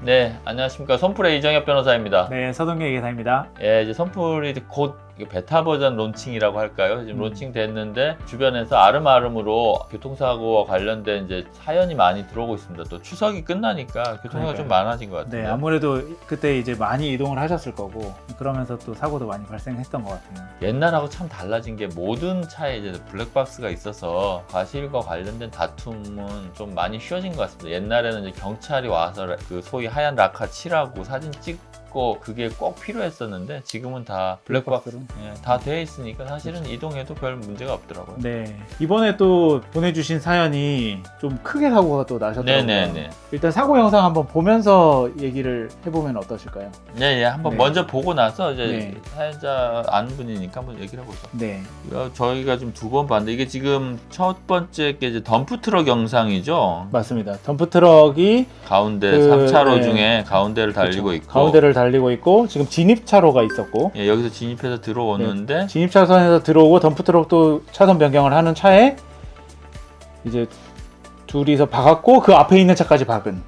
네, 안녕하십니까. 선풀의 이정엽 변호사입니다. 네, 서동계 기사입니다. 예, 이제 선풀이 곧 베타 버전 론칭이라고 할까요? 지금 론칭 됐는데 주변에서 아름아름으로 교통사고와 관련된 이제 사연이 많이 들어오고 있습니다. 또 추석이 끝나니까 교통사고가 좀 많아진 것 같아요. 네, 아무래도 그때 이제 많이 이동을 하셨을 거고 그러면서 또 사고도 많이 발생했던 것 같아요. 옛날하고 참 달라진 게 모든 차에 이제 블랙박스가 있어서 과실과 관련된 다툼은 좀 많이 쉬워진 것 같습니다. 옛날에는 이제 경찰이 와서 그 소위 하얀 라카 칠하고 사진 찍고 그게 꼭 필요했었는데 지금은 다 블랙박스로 다 되어 있으니까 사실은 이동해도 별 문제가 없더라고요. 네, 이번에 또 보내주신 사연이 좀 크게 사고가 또 나셨더라고요. 네네네. 일단 사고 영상 한번 보면서 얘기를 해보면 어떠실까요? 네, 한번 네. 먼저 보고 나서 이제 네. 사연자 아는 분이니까 한번 얘기를 해보죠. 네, 저희가 지금 두 번 봤는데 이게 지금 첫 번째 게 이제 덤프트럭 영상이죠. 맞습니다. 덤프트럭이 가운데 그, 3차로 네. 중에 가운데를 달리고 그렇죠. 있고 가운데를 달리고 있고 지금 진입차로가 있었고 예, 여기서 진입해서 들어오는데 진입차선에서 들어오고 덤프트럭도 차선 변경을 하는 차에 이제 둘이서 박았고 그 앞에 있는 차까지 박은.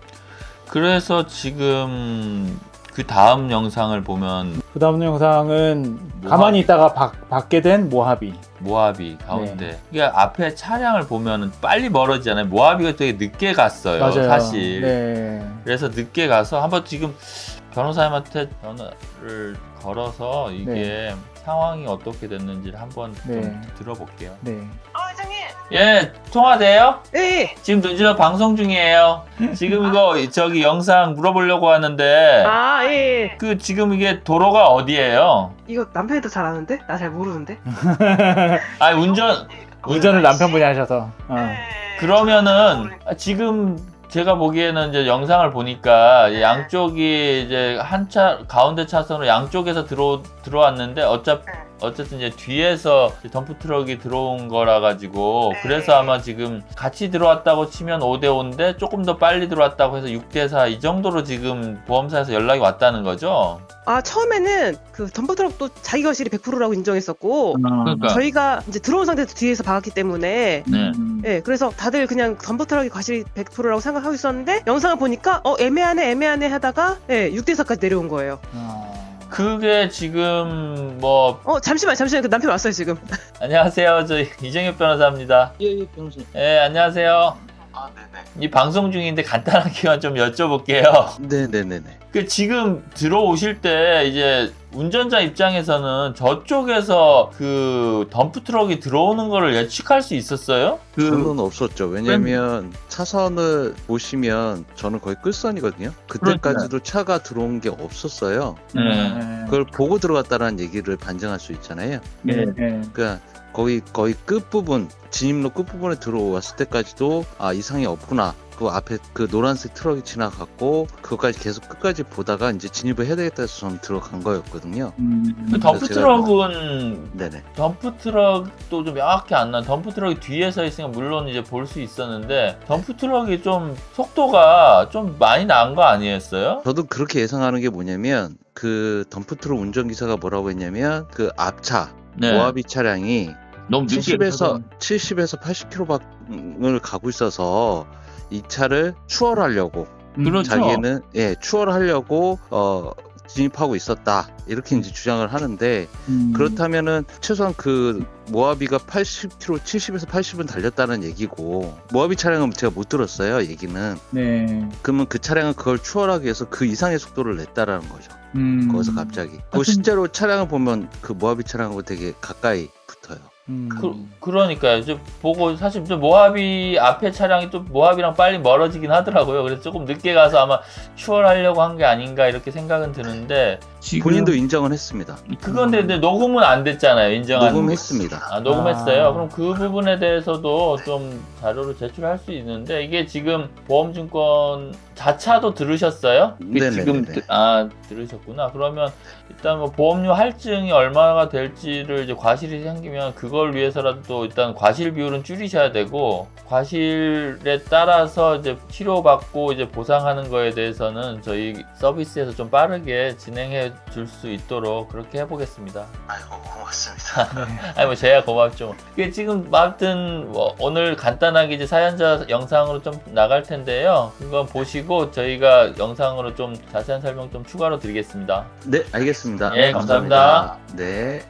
그래서 지금 그 다음 영상을 보면 그 다음 영상은 모하비. 가만히 있다가 받게 된 모하비. 모하비 가운데 이게 앞에 차량을 보면은 빨리 멀어지잖아요. 모하비가 되게 늦게 갔어요. 맞아요. 사실. 네. 그래서 늦게 가서 한번 지금 변호사님한테 전화를 걸어서 이게 상황이 어떻게 됐는지를 한번 좀 들어볼게요. 네. 회장님. 예, 통화돼요? 예. 지금 저 방송 중이에요. 지금 이거 저기 영상 물어보려고 하는데 아, 예. 그 지금 이게 도로가 어디예요? 이거 남편이 더 잘 아는데? 나 잘 모르는데? 아, 운전을 남편분이 하셔서. 그러면은 지금 제가 보기에는 이제 영상을 보니까 양쪽이 이제 한 차 가운데 차선으로 양쪽에서 들어왔는데 어쨌든 이제 뒤에서 덤프트럭이 들어온 거라 가지고 그래서 아마 지금 같이 들어왔다고 치면 5대5인데 조금 더 빨리 들어왔다고 해서 6대4 이 정도로 지금 보험사에서 연락이 왔다는 거죠. 아, 처음에는 그 덤프트럭도 자기 거실이 100%라고 인정했었고 그러니까 저희가 이제 들어온 상태에서 뒤에서 박았기 때문에 네. 예, 그래서 다들 그냥 덤프트럭이 과실이 100%라고 생각하고 있었는데 영상을 보니까 애매하네 하다가 6대4까지 내려온 거예요. 그게 지금 뭐 잠시만 그 남편 왔어요 지금. 안녕하세요. 저 이정엽 변호사입니다. 예, 변호사님. 예, 안녕하세요. 아, 네네. 이 방송 중인데 간단하게만 좀 여쭤볼게요. 네네네네. 그 지금 들어오실 때 이제 운전자 입장에서는 저쪽에서 그 덤프트럭이 들어오는 거를 예측할 수 있었어요? 저는 없었죠. 왜냐면 차선을 보시면 저는 거의 끝선이거든요. 그때까지도 차가 들어온 게 없었어요. 그걸 보고 들어갔다라는 얘기를 반증할 수 있잖아요. 그러니까 거의 끝부분, 진입로 끝부분에 들어왔을 때까지도 이상이 없구나. 그 앞에 그 노란색 트럭이 지나갔고 그것까지 계속 끝까지 보다가 이제 진입을 해야 되겠다 해서 저는 들어간 거였거든요. 그 덤프트럭은 네네. 덤프트럭도 좀 명확히 안 나. 덤프트럭이 뒤에 서 있으니까 물론 이제 볼 수 있었는데 덤프트럭이 좀 속도가 좀 많이 난 거 아니었어요? 저도 그렇게 예상하는 게 뭐냐면 그 덤프트럭 운전기사가 뭐라고 했냐면 그 앞차 모하비 차량이 너무 늦게 70에서 80km를 가고 있어서 이 차를 추월하려고 그렇죠. 자기는 추월하려고 진입하고 있었다 이렇게 이제 주장을 하는데 그렇다면은 최소한 그 모하비가 80km, 70에서 80은 달렸다는 얘기고 모하비 차량은 제가 못 들었어요 얘기는. 그러면 그 차량은 그걸 추월하기 위해서 그 이상의 속도를 냈다라는 거죠. 거기서 갑자기. 실제로 차량을 보면 그 모하비 차량하고 되게 가까이 붙어요. 그러니까요. 이제 보고 사실 모하비 앞에 차량이 또 모하비랑 빨리 멀어지긴 하더라고요. 그래서 조금 늦게 가서 아마 추월하려고 한 게 아닌가 이렇게 생각은 드는데 본인도 인정은 했습니다. 그건 근데 녹음은 안 됐잖아요. 인정한 녹음했습니다. 녹음했어요. 그럼 그 부분에 대해서도 좀 자료를 제출할 수 있는데 이게 지금 보험증권 자차도 들으셨어요? 지금 들으셨구나. 그러면 일단 뭐 보험료 할증이 얼마가 될지를 이제 과실이 생기면 그걸 위해서라도 또 일단 과실 비율은 줄이셔야 되고 과실에 따라서 이제 치료받고 이제 보상하는 거에 대해서는 저희 서비스에서 좀 빠르게 진행해 줄 수 있도록 그렇게 해보겠습니다. 아이고 고맙습니다. 아니 뭐 제야 고맙죠. 이게 지금 아무튼 뭐 오늘 간단하게 이제 사연자 영상으로 좀 나갈 텐데요. 그거 보시고 저희가 영상으로 좀 자세한 설명 좀 추가로 드리겠습니다. 네, 알겠습니다. 예, 감사합니다. 네.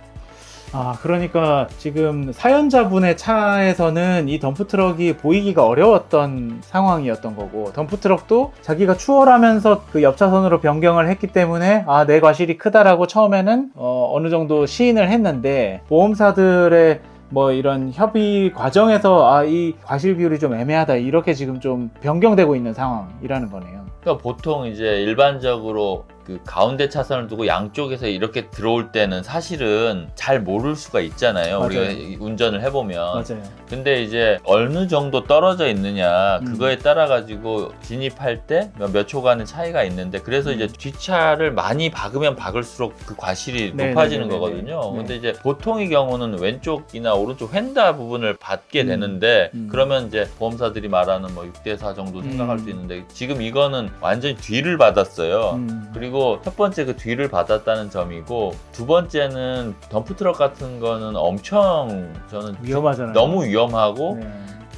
그러니까 지금 사연자분의 차에서는 이 덤프트럭이 보이기가 어려웠던 상황이었던 거고, 덤프트럭도 자기가 추월하면서 그 옆차선으로 변경을 했기 때문에 내 과실이 크다라고 처음에는 어느 정도 시인을 했는데, 보험사들의 뭐 이런 협의 과정에서 이 과실 비율이 좀 애매하다, 이렇게 지금 좀 변경되고 있는 상황이라는 거네요. 그러니까 보통 이제 일반적으로 그 가운데 차선을 두고 양쪽에서 이렇게 들어올 때는 사실은 잘 모를 수가 있잖아요. 맞아요. 우리가 운전을 해보면. 맞아요. 근데 이제 어느 정도 떨어져 있느냐 그거에 따라 가지고 진입할 때 몇 초간의 차이가 있는데, 그래서 이제 뒷차를 많이 박으면 박을수록 그 과실이 네, 높아지는 네, 네, 거거든요. 네. 근데 이제 보통의 경우는 왼쪽이나 오른쪽 휀다 부분을 받게 되는데, 그러면 이제 보험사들이 말하는 뭐 6대4 정도 생각할 수 있는데, 지금 이거는 완전히 뒤를 받았어요. 그리고 첫 번째 그 뒤를 받았다는 점이고, 두 번째는 덤프트럭 같은 거는 엄청 저는 위험하잖아요. 너무 위험하고 네.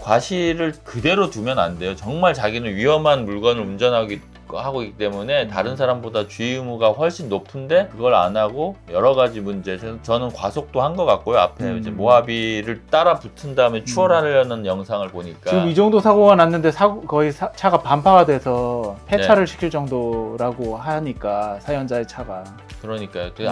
과실을 그대로 두면 안 돼요. 정말 자기는 위험한 물건을 하고 있기 때문에 다른 사람보다 주의 의무가 훨씬 높은데 그걸 안 하고 여러 가지 문제, 저는 과속도 한 것 같고요. 앞에 이제 모하비를 따라 붙은 다음에 추월하려는 영상을 보니까 지금 이 정도 사고가 났는데 거의 차가 반파가 돼서 폐차를 시킬 정도라고 하니까, 사연자의 차가. 그러니까요. 되게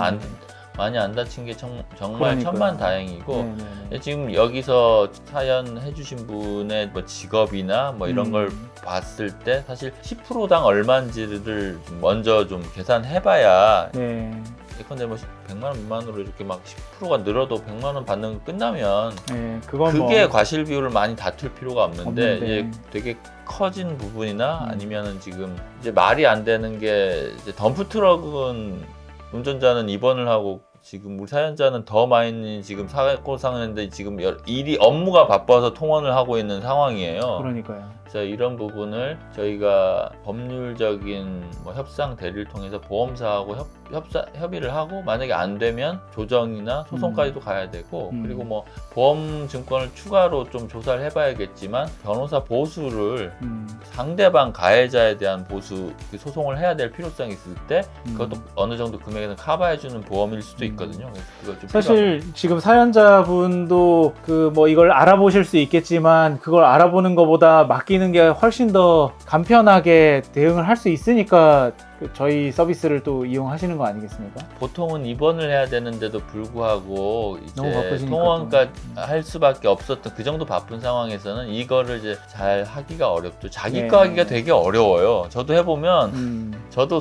많이 안 다친 게 정말 그러니까요. 천만다행이고, 네네네. 지금 여기서 사연 해주신 분의 뭐 직업이나 뭐 이런 걸 봤을 때 사실 10%당 얼마인지를 먼저 좀 계산해봐야, 네. 예컨대 뭐 100만 원 미만으로 이렇게 막 10%가 늘어도 100만 원 받는 거 끝나면 네, 그건 그게 뭐 과실 비율을 많이 다툴 필요가 없는데, 이제 되게 커진 부분이나 음. 아니면은 지금 이제 말이 안 되는 게, 이제 덤프트럭은 운전자는 입원을 하고 지금 우리 사연자는 더 많이 지금 사고 상했는데 지금 업무가 바빠서 통원을 하고 있는 상황이에요. 그러니까요. 그래서 이런 부분을 저희가 법률적인 뭐 협상 대리를 통해서 보험사하고 협의를 하고, 만약에 안 되면 조정이나 소송까지도 가야 되고, 그리고 뭐 보험 증권을 추가로 좀 조사를 해봐야겠지만, 변호사 보수를 상대방 가해자에 대한 보수, 그 소송을 해야 될 필요성이 있을 때 그것도 어느 정도 금액에서 커버해주는 보험일 수도 있거든요. 그래서 그걸 좀 사실 지금 사연자분도 그 뭐 이걸 알아보실 수 있겠지만, 그걸 알아보는 것보다 맡기는 게 훨씬 더 간편하게 대응을 할 수 있으니까 저희 서비스를 또 이용하시는 거 아니겠습니까? 보통은 입원을 해야 되는데도 불구하고 너무 이제 바쁘시니까 통원까지 할 수밖에 없었던, 그 정도 바쁜 상황에서는 이거를 이제 잘 하기가 어렵죠. 자기 거 하기가 되게 어려워요. 저도 해보면 저도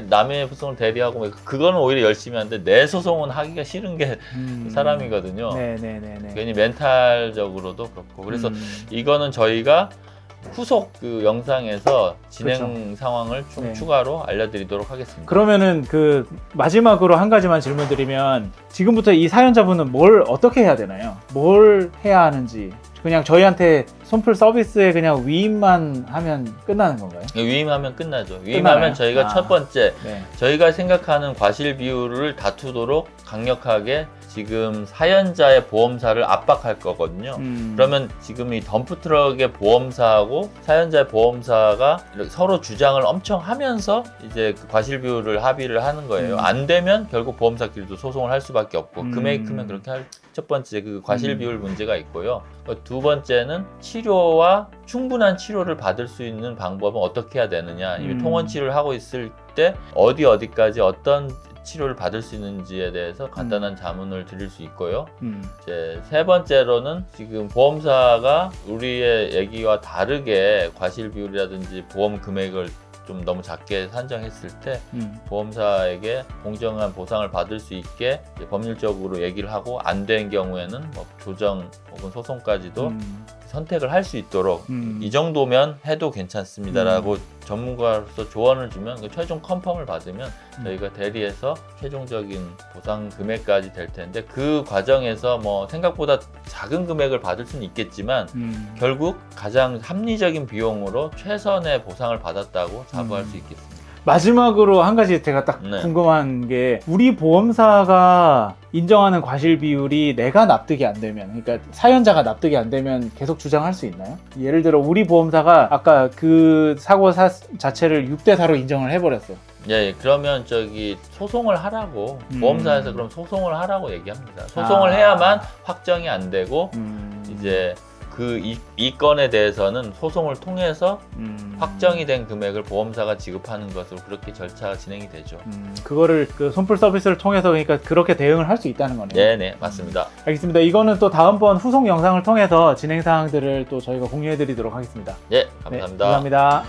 남의 소송을 대리하고 그거는 오히려 열심히 하는데, 내 소송은 하기가 싫은 게 사람이거든요. 네네네네. 괜히 멘탈적으로도 그렇고. 그래서 이거는 저희가 후속 그 영상에서 진행 그렇죠. 상황을 좀 네. 추가로 알려드리도록 하겠습니다. 그러면은 그 마지막으로 한 가지만 질문드리면, 지금부터 이 사연자분은 뭘 어떻게 해야 되나요? 뭘 해야 하는지, 그냥 저희한테 손풀 서비스에 그냥 위임만 하면 끝나는 건가요? 위임하면 끝나죠. 위임하면 끝나나요? 저희가 첫 번째, 네. 저희가 생각하는 과실 비율을 다투도록 강력하게 지금 사연자의 보험사를 압박할 거거든요. 그러면 지금 이 덤프트럭의 보험사하고 사연자의 보험사가 서로 주장을 엄청 하면서 이제 그 과실 비율을 합의를 하는 거예요. 안 되면 결국 보험사끼리도 소송을 할 수밖에 없고, 금액이 크면 그렇게 할, 첫 번째 그 과실 비율 문제가 있고요. 두 번째는 치료와 충분한 치료를 받을 수 있는 방법은 어떻게 해야 되느냐. 통원 치료를 하고 있을 때 어디까지 어떤 치료를 받을 수 있는지에 대해서 간단한 자문을 드릴 수 있고요. 이제 세 번째로는 지금 보험사가 우리의 얘기와 다르게 과실 비율이라든지 보험 금액을 좀 너무 작게 산정했을 때 보험사에게 공정한 보상을 받을 수 있게 이제 법률적으로 얘기를 하고, 안 된 경우에는 뭐 조정 혹은 소송까지도 선택을 할 수 있도록 이 정도면 해도 괜찮습니다라고 전문가로서 조언을 주면, 그 최종 컨펌을 받으면 저희가 대리해서 최종적인 보상 금액까지 될 텐데, 그 과정에서 뭐 생각보다 작은 금액을 받을 수는 있겠지만 결국 가장 합리적인 비용으로 최선의 보상을 받았다고 자부할 수 있겠습니다. 마지막으로 한 가지 제가 딱 네. 궁금한 게 우리 보험사가 인정하는 과실 비율이 내가 납득이 안 되면, 그러니까 사연자가 납득이 안 되면 계속 주장할 수 있나요? 예를 들어 우리 보험사가 아까 그 사고 자체를 6대4로 인정을 해버렸어요. 예, 그러면 저기 소송을 하라고 음. 보험사에서 그럼 소송을 하라고 얘기합니다. 소송을 해야만 확정이 안 되고 이제 그 이 건에 대해서는 소송을 통해서 확정이 된 금액을 보험사가 지급하는 것으로 그렇게 절차가 진행이 되죠. 그거를 그 손풀 서비스를 통해서 그러니까 그렇게 대응을 할 수 있다는 거네요. 네네, 맞습니다. 알겠습니다. 이거는 또 다음번 후속 영상을 통해서 진행 사항들을 또 저희가 공유해 드리도록 하겠습니다. 예, 감사합니다. 네, 감사합니다.